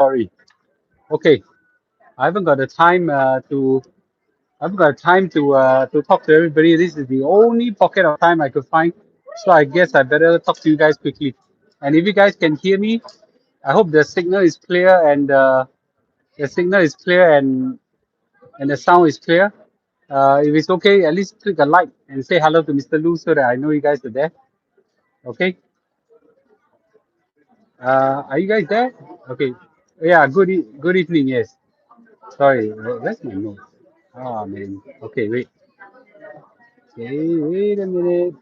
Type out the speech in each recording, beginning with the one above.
sorry. Okay, I haven't got the time to talk to everybody. This is the only pocket of time I could find, so I guess I better talk to you guys quickly. And if you guys can hear me, I hope the signal is clear and the sound is clear. If it's okay, at least click a like and say hello to Mr. Lu so that I know you guys are there. Okay. Are you guys there? Okay. Yeah. Good evening. Yes. Sorry. Where's my note? Oh man. Okay. Wait. Okay. Wait a minute.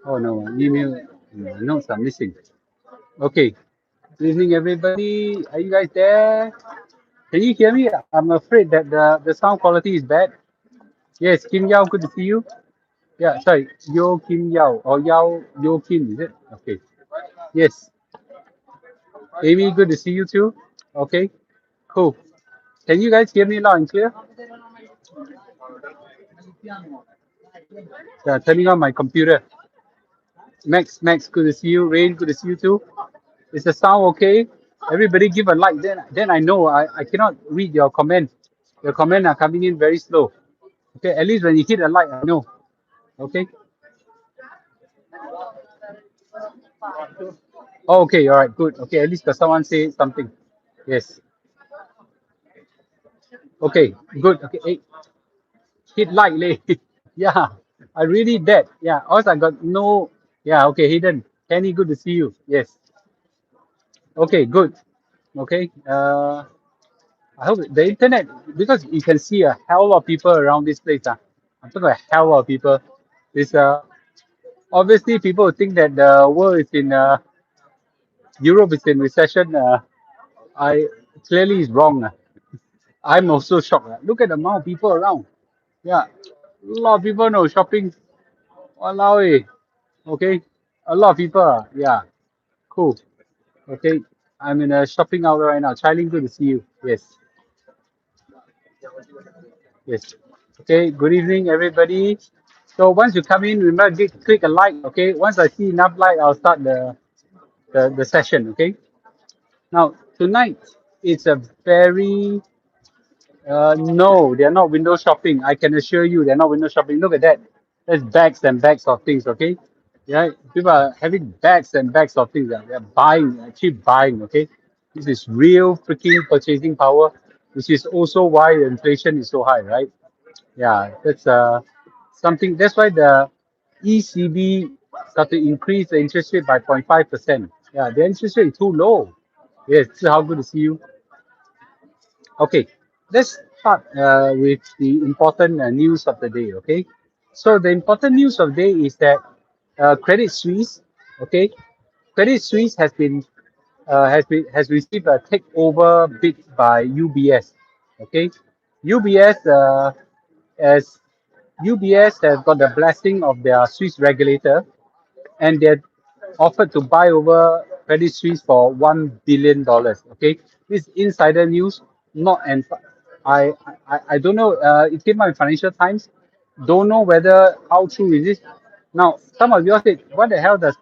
Oh no. Email notes are missing. Okay. Good evening, everybody. Are you guys there? Can you hear me? I'm afraid that the sound quality is bad. Yes. Kim Yao. Good to see you. Yeah. Sorry. Yo Kim Yao or Yo Kim. Is it? Okay. Yes. Amy. Good to see you too. Okay. Cool. Can you guys hear me loud and clear? Yeah, turning on my computer. Max, good to see you. Rain, good to see you too. Is the sound okay? Everybody give a like, then I know. I cannot read your comment. Your comment are coming in very slow. Okay, at least when you hit a like, I know. Okay. Oh, okay, all right, good. Okay, at least someone say something. Yes. Okay, good. Okay, hey, hit like, leh. Yeah, I really that. Yeah, also I got no. Yeah, okay, hidden. Kenny, good to see you. Yes. Okay, good. Okay. I hope the internet, because you can see a hell of people around this place. I'm talking about a hell of people. It's obviously people think that the world is in Europe is in recession. I clearly is wrong. I'm also shocked. Look at the amount of people around. Yeah, a lot of people know shopping. Walao eh. Okay, a lot of people. Yeah, cool. Okay, I'm in a shopping hour right now. Charlie, good to see you. Yes, yes. Okay, good evening, everybody. So once you come in, remember click a like. Okay, once I see enough like, I'll start the session. Okay. Now tonight it's a very no, they're not window shopping. I can assure you, they're not window shopping. Look at that. There's bags and bags of things. Okay. Yeah, people are having bags and bags of things. They're buying, actually buying. Okay. This is real freaking purchasing power, which is also why the inflation is so high, right? Yeah, that's something. That's why the ECB got to increase the interest rate by 0.5%. Yeah, the interest rate is too low. Yes, how good to see you. Okay, let's start with the important news of the day. Okay, so the important news of the day is that Credit Suisse, okay, Credit Suisse has received a takeover bid by UBS. Okay, UBS as UBS has got the blessing of their Swiss regulator, and they offered to buy over Credit Suisse for $1 billion. Okay, this insider news, not and I don't know. It came out in Financial Times. Don't know whether how true is this. Now, some of you all said, "What the hell does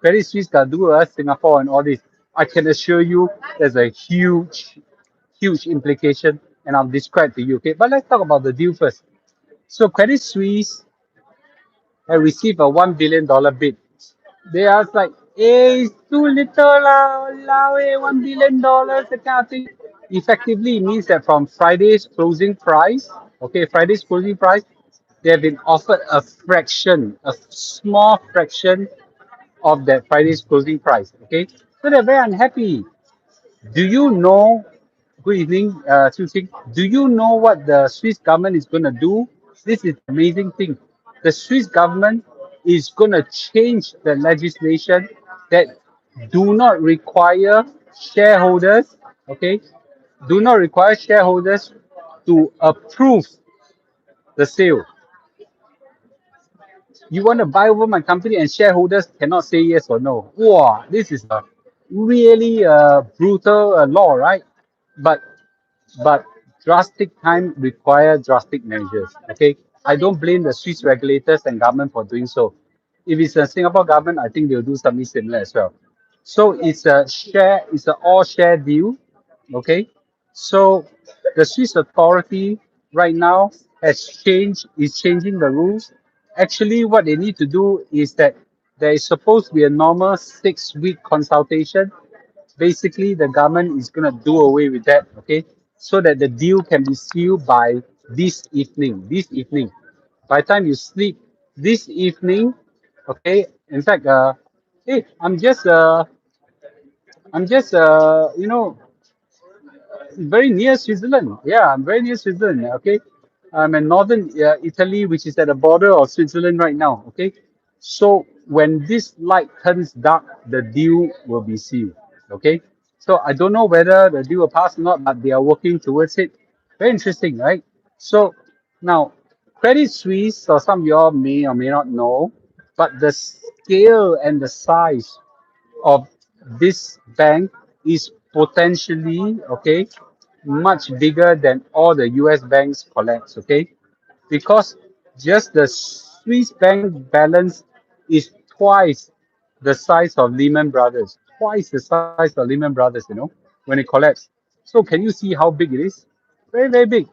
Credit Suisse got to do with us, Singapore, and all this?" I can assure you, there's a huge implication, and I'll describe to you. Okay, but let's talk about the deal first. So, Credit Suisse have received a $1 billion bid. They are like, hey, it's too little lah, walao eh, $1 billion, that kind of thing. Effectively, it means that from Friday's closing price, okay, Friday's closing price, they have been offered a fraction, a small fraction of that Friday's closing price. Okay, so they're very unhappy. Do you know? Good evening, Su Sing. Do you know what the Swiss government is going to do? This is the amazing thing. The Swiss government is going to change the legislation that do not require shareholders, okay, do not require shareholders to approve the sale. You want to buy over my company and shareholders cannot say yes or no. Wow, this is a really brutal law, right? But but drastic time require drastic measures. Okay, I don't blame the Swiss regulators and government for doing so. If it's a Singapore government, I think they'll do something similar as well. So it's an all share deal. Okay. So the Swiss authority right now is changing the rules. Actually, what they need to do is that there is supposed to be a normal 6 week consultation. Basically, the government is going to do away with that, okay? So that the deal can be sealed by this evening. This evening. By the time you sleep this evening, okay? In fact, hey, I'm just, very near Switzerland. Yeah, I'm very near Switzerland. Okay, I'm in northern Italy, which is at the border of Switzerland right now. Okay, so when this light turns dark, the deal will be sealed. Okay, so I don't know whether the deal will pass or not, but they are working towards it. Very interesting, right? So now, Credit Suisse, or some of y'all may or may not know, but the scale and the size of this bank is potentially, okay, much bigger than all the US banks collapse, okay, because just the Swiss bank balance is twice the size of Lehman Brothers, twice the size of Lehman Brothers, when it collapsed. So can you see how big it is? Very, very big.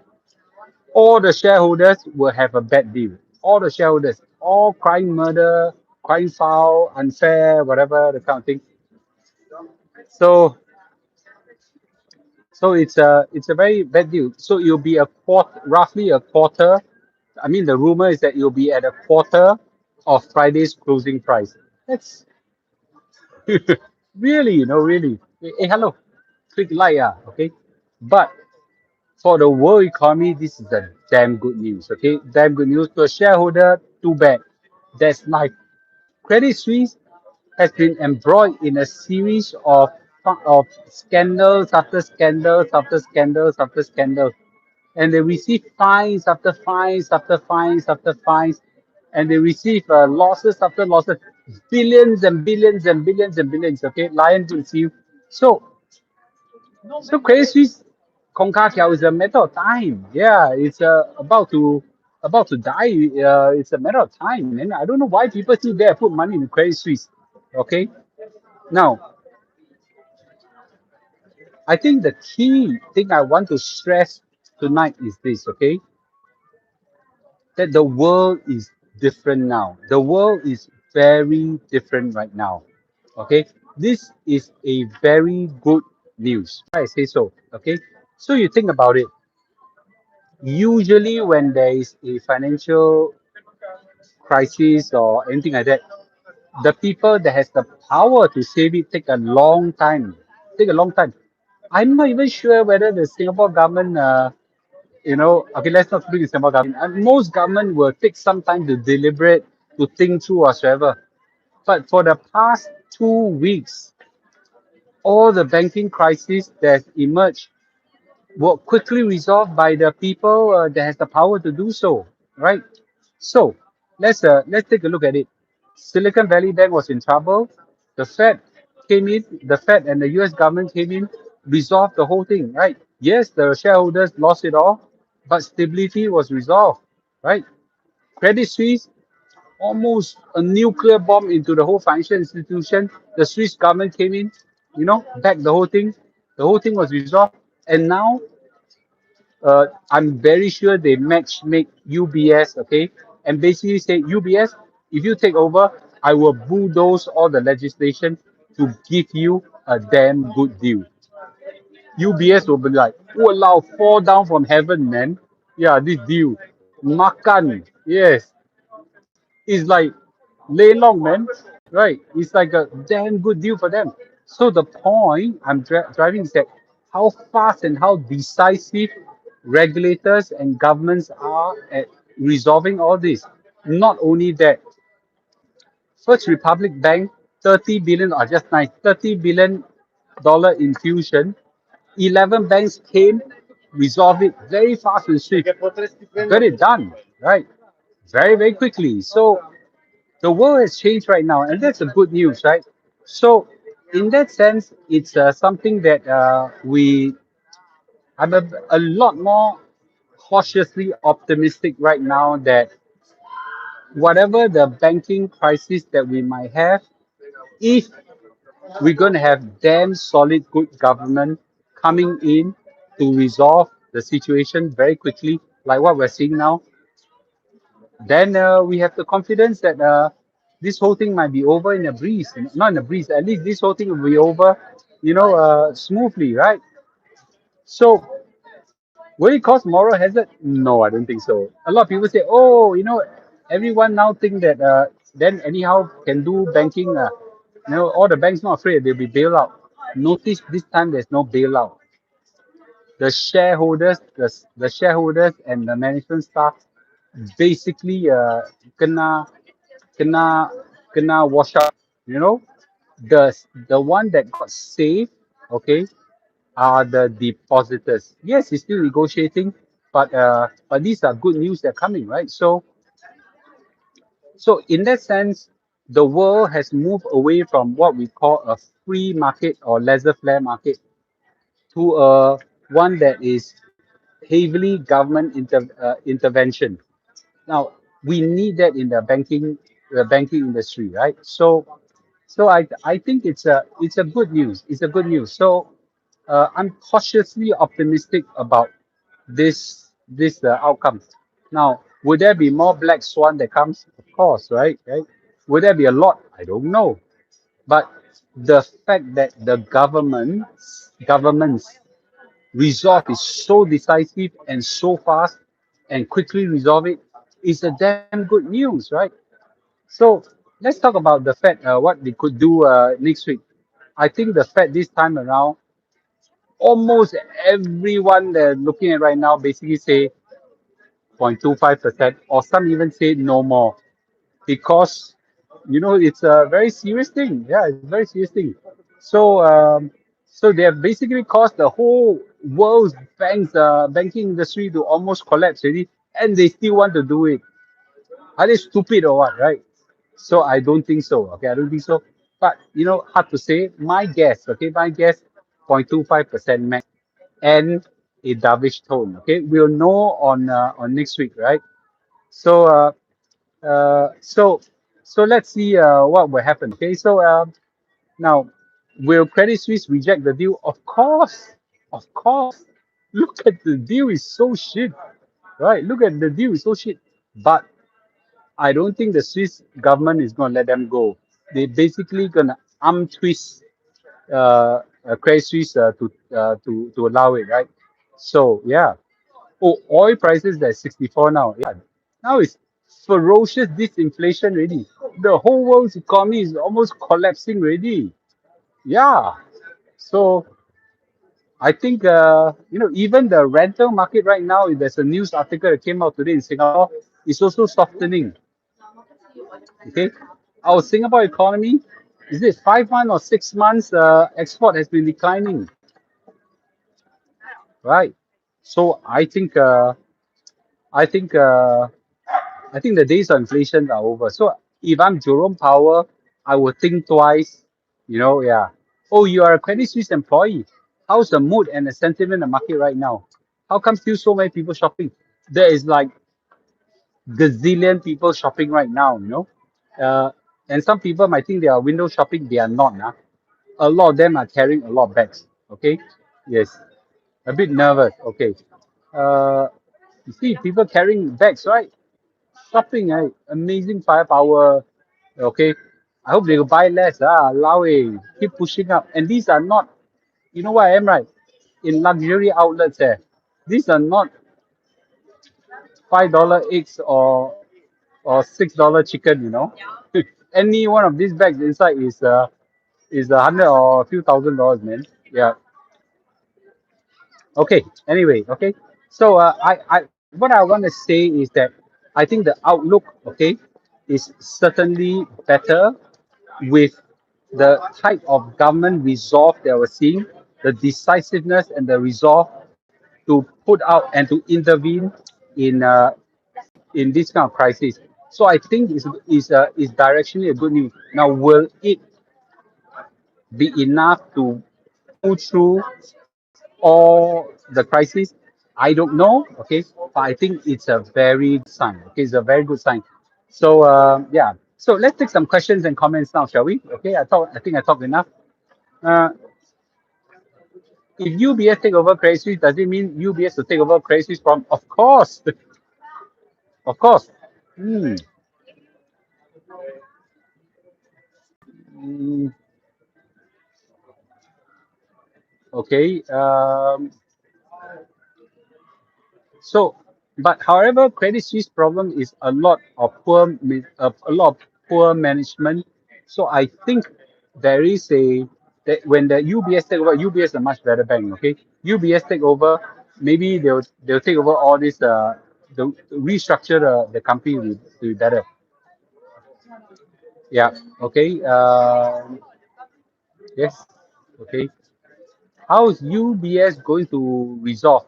All the shareholders will have a bad deal. All the shareholders, all crying murder, crying foul, unfair, whatever the kind of thing. So it's a very bad deal. So it'll be roughly a quarter. I mean, the rumor is that it'll be at a quarter of Friday's closing price. That's really, really. Hey, hello, quick light, okay. But for the world economy, this is a damn good news. Okay, damn good news to a shareholder. Too bad. That's life. Credit Suisse has been embroiled in a series of scandals after scandals after scandals after scandals, and they receive fines after fines after fines after fines, and they receive losses after losses, billions and billions and billions and billions. Okay, lion to see you. So Credit Suisse Concacao is a matter of time. Yeah, it's about to die. It's a matter of time, and I don't know why people still dare put money in Credit Suisse. Okay, now I think the key thing I want to stress tonight is this. Okay, that the world is different now. The world is very different right now. Okay, this is a very good news. I say so. Okay, so you think about it. Usually when there is a financial crisis or anything like that, the people that has the power to save it take a long time. Take a long time. I'm not even sure whether the Singapore government, okay, let's not speak the Singapore government. Most government will take some time to deliberate, to think through whatsoever. But for the past 2 weeks, all the banking crisis that emerged were quickly resolved by the people that has the power to do so, right? So let's take a look at it. Silicon Valley Bank was in trouble. The Fed came in. The Fed and the U.S. government came in, resolved the whole thing, right? Yes, the shareholders lost it all, but stability was resolved, right? Credit Suisse, almost a nuclear bomb into the whole financial institution. The Swiss government came in, backed the whole thing. The whole thing was resolved, and now I'm very sure they match make UBS, okay, and basically say UBS, if you take over, I will bulldoze all the legislation to give you a damn good deal. UBS will be like, "Walao, fall down from heaven, man." Yeah, this deal, makan, yes, it's like lay long, man, right? It's like a damn good deal for them. So the point I'm driving is that how fast and how decisive regulators and governments are at resolving all this. Not only that, First Republic Bank, 30 billion or just nice, $30 billion infusion. 11 banks came, resolved it very fast and swift, got it done, right? Very, very quickly. So the world has changed right now, and that's a good news, right? So, in that sense, it's something that I'm a lot more cautiously optimistic right now that whatever the banking crisis that we might have, if we're going to have damn solid good government coming in to resolve the situation very quickly, like what we're seeing now, then we have the confidence that this whole thing might be over in a breeze. Not in a breeze, at least this whole thing will be over, smoothly, right? So will it cause moral hazard? No, I don't think so. A lot of people say, oh, everyone now think that then anyhow can do banking. All the banks not afraid they'll be bailed out. Notice this time there's no bailout. The shareholders and the management staff basically kena kena kena wash out. You know, the the one that got saved, okay, are the depositors. Yes, it's still negotiating, but these are good news that are coming, right? So in that sense, the world has moved away from what we call a free market or laissez-faire market to a one that is heavily government intervention. Now we need that in the banking industry, right? So I think it's a good news. It's a good news. So I'm cautiously optimistic about this outcome. Now, would there be more black swan that comes? Of course, right? Right? Would there be a lot? I don't know. But the fact that the government's resolve is so decisive and so fast and quickly resolve it is a damn good news, right? So let's talk about the Fed, what they could do next week. I think the Fed this time around, almost everyone they're looking at right now basically say 0.25%, or some even say no more, because it's a very serious thing. Yeah, it's a very serious thing. So they have basically caused the whole world's banking industry to almost collapse already, and they still want to do it. Are they stupid or what, right? So I don't think so. Okay, I don't think so. But hard to say. My guess, okay, my guess, 0.25% max, and a dovish tone. Okay, we'll know on next week, right? So so let's see what will happen. Okay, so now, will Credit Suisse reject the deal? Of course. Look at the deal is so shit, right? Look at the deal is so shit. But I don't think the Swiss government is going to let them go. They basically gonna arm twist Credit Suisse to allow it, right? So yeah. Oh, oil prices at 64 now. Yeah, now it's ferocious disinflation already. The whole world's economy is almost collapsing already. Yeah. So I think even the rental market right now, there's a news article that came out today in Singapore, is also softening. Okay, our Singapore economy, is it 5 months or 6 months? Export has been declining, right? So I think I think the days of inflation are over. So if I'm Jerome Powell, I would think twice. Yeah. Oh, you are a Credit Suisse employee. How's the mood and the sentiment in the market right now? How come still so many people shopping? There is like gazillion people shopping right now. Uh, and some people might think they are window shopping. They are not. Nah. A lot of them are carrying a lot of bags. Okay. Yes. A bit nervous. Okay. Uh, you see people carrying bags, right? Shopping, right? Amazing firepower. Okay. I hope they will buy less. Allow it. Keep pushing up. And these are not, you know what I am, right? In luxury outlets, these are not $5 eggs or $6 chicken. Any one of these bags inside is 100 or a few $1,000s, man. Yeah. Okay. Anyway, okay. So what I want to say is that I think the outlook, okay, is certainly better with the type of government resolve that we're seeing, the decisiveness and the resolve to put out and to intervene in this kind of crisis. So I think is directionally a good news. Now, will it be enough to pull through all the crisis? I don't know. Okay, but I think it's a very good sign. Okay, it's a very good sign. So yeah. So let's take some questions and comments now, shall we? Okay. I think I talked enough. Uh, if UBS take over Credit Suisse, does it mean UBS to take over Credit Suisse from? Of course, of course. Hmm. Mm, okay. So, but however, Credit Suisse problem is a lot of a lot of poor management. So I think there is a that when the UBS take over, UBS is a much better bank. Okay, UBS take over, maybe they'll take over all this the restructure the company will be better. Yeah. Okay. Yes. Okay. How is UBS going to resolve?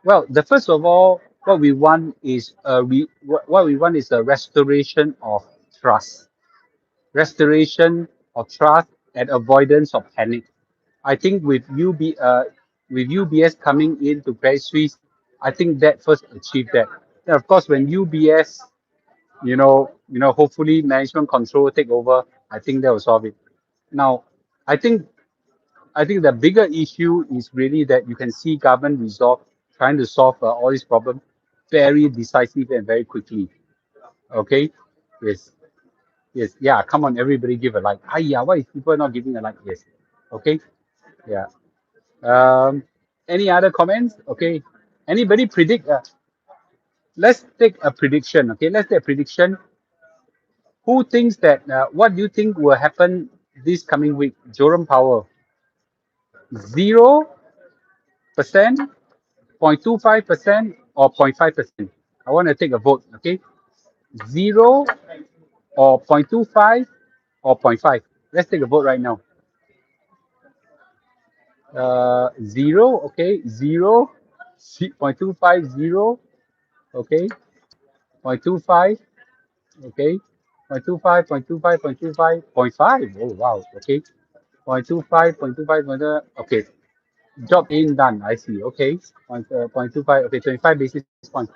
Well, the first of all, what we want is a restoration of trust, restoration of trust and avoidance of panic. I think with UBS coming into Credit Suisse, I think that first achieved that. Then of course, when UBS, hopefully management control take over, I think that will solve it. Now, I think I think the bigger issue is really that you can see government resolve trying to solve all these problems very decisive and very quickly. Okay, yes, yes, yeah. Come on, everybody, give a like. Yeah, why is people not giving a like? Yes, okay, yeah. Um, any other comments? Okay, anybody predict? Let's take a prediction. Okay, let's take a prediction. Who thinks that? What do you think will happen this coming week? Jerome Powell, 0%, 0.25% or 0.5%. I want to take a vote, okay? 0 or 0.25 or zero point 0.5. Let's take a vote right now. 0, okay, 0, 0.25, 0, okay, 0.25, okay, 0.25, 0.25, 0.25, 0.5. Oh, wow, okay, 0.25, 0.25, okay, job in done, I see, okay, 0.25, okay, 25 basis points.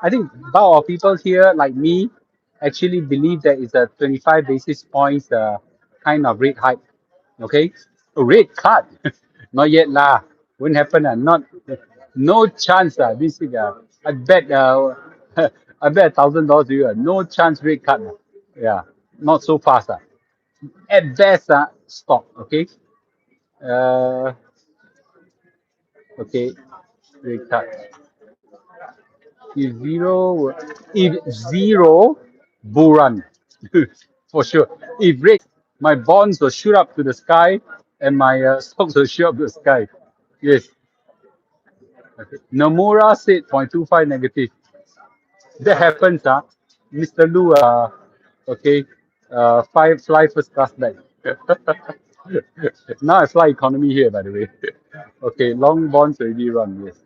I think bulk of people here, like me, actually believe that it's a 25 basis points kind of rate hike. Okay, a rate cut, not yet lah. Won't happen. Not, no chance. This thing. I bet. I bet $1,000 to you. No chance rate cut. Yeah, not so fast. At best, stop. Okay. Uh, okay. Rate cut. If zero, if zero, bull run, for sure. If rate, my bonds will shoot up to the sky, and my stocks will shoot up to the sky. Yes. Okay. Nomura said 0.25 negative. That happens, Mr. Lu, okay, fly first class back. Now I fly economy here, by the way. Okay, long bonds already run, yes.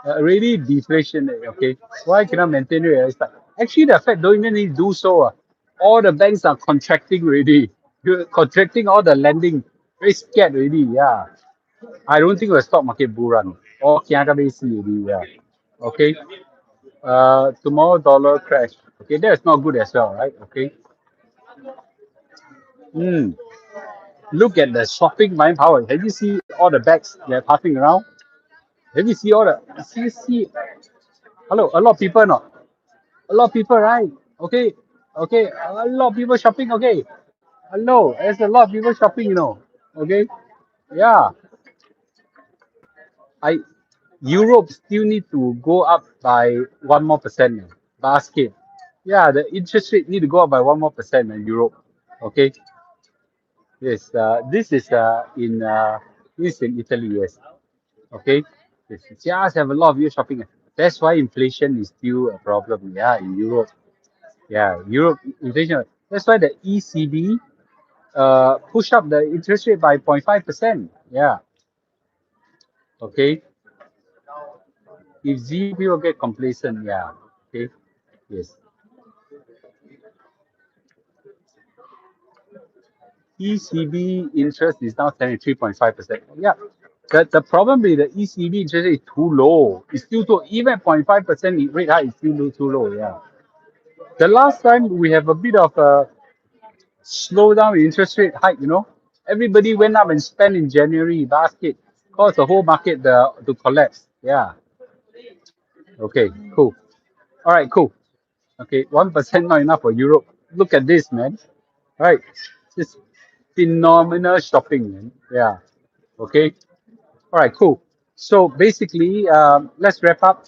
Already deflation, okay. Why cannot maintain it? It's like, actually, the Fed don't even need to do so. All the banks are contracting already. You're contracting all the lending. Very scared already, yeah. I don't think the stock market bull run. All kiaga already, yeah. Okay. Tomorrow dollar crash. Okay, that's not good as well, right? Okay. Hmm. Look at the shopping buying power. Have you seen all the bags they're passing around? Have you seen all the see hello, a lot of people not? A lot of people, right? Okay, okay, a lot of people shopping, okay. Hello, there's a lot of people shopping, Okay. Yeah. I Europe still need to go up by 1 more percent basket. Yeah, the interest rate need to go up by 1 more percent in Europe. Okay. Yes, this is in Italy. Yes. Okay. Yes, just have a lot of you shopping. That's why inflation is still a problem. Yeah, in Europe. Yeah, Europe inflation. That's why the ECB push up the interest rate by 0.5%. Yeah. Okay. If zero people get complacent, yeah. Okay. Yes. ECB interest is now 3.5%. Yeah. The problem with the ECB interest rate is too low. It's still too even 0.5% rate hike is still too low. Yeah. The last time we have a bit of a slowdown in interest rate hike, everybody went up and spent in January basket, caused the whole market to collapse. Yeah. Okay. Cool. All right. Cool. Okay. 1% not enough for Europe. Look at this, man. Right. Just phenomenal shopping, man. Yeah. Okay. All right. Cool. So basically, let's wrap up.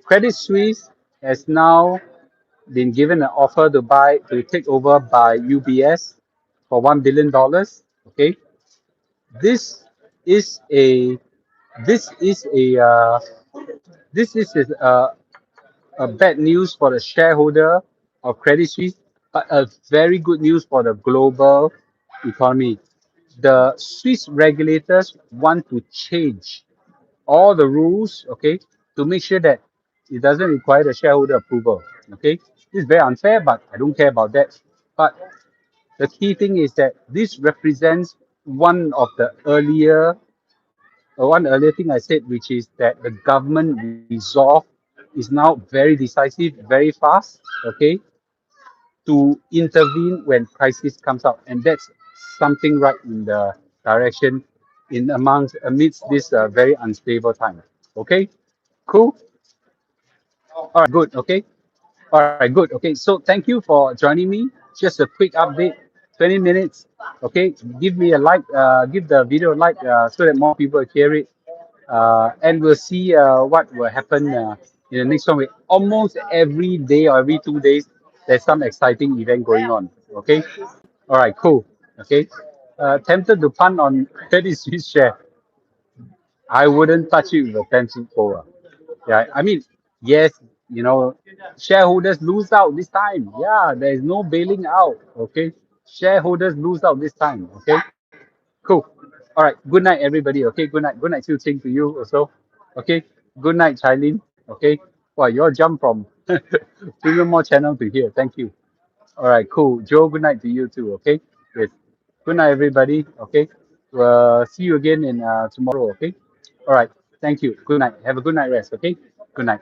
Credit Suisse has now been given an offer to take over by UBS for $1 billion. Okay, this is a this is this is a bad news for the shareholder of Credit Suisse, but a very good news for the global economy. The Swiss regulators want to change all the rules, okay, to make sure that it doesn't require the shareholder approval. Okay, this is very unfair, but I don't care about that. But the key thing is that this represents one of the one earlier thing I said, which is that the government resolve is now very decisive, very fast, okay, to intervene when crisis comes out, and that's something right in the direction in amidst this very unstable time. Okay, cool. All right, good. Okay. All right, good. Okay, so thank you for joining me. Just a quick update, 20 minutes. Okay, give me a like, give the video a like so that more people hear it. And we'll see what will happen in the next one week. Almost every day or every 2 days, there's some exciting event going on. Okay, all right, cool. Okay, tempted to punt on Credit Suisse share. I wouldn't touch it with a 10 foot pole. Yeah, I mean, yes, shareholders lose out this time. Yeah, there is no bailing out. Okay, shareholders lose out this time. Okay, cool. All right, good night, everybody. Okay, good night, Xiu Ting to you also. Okay, good night, Chailin. Okay, wow, you all jump from premium more channel to here. Thank you. All right, cool. Joe, good night to you too. Okay, good. Good night, everybody. Okay, see you again in tomorrow. Okay. All right. Thank you. Good night. Have a good night rest. Okay. Good night.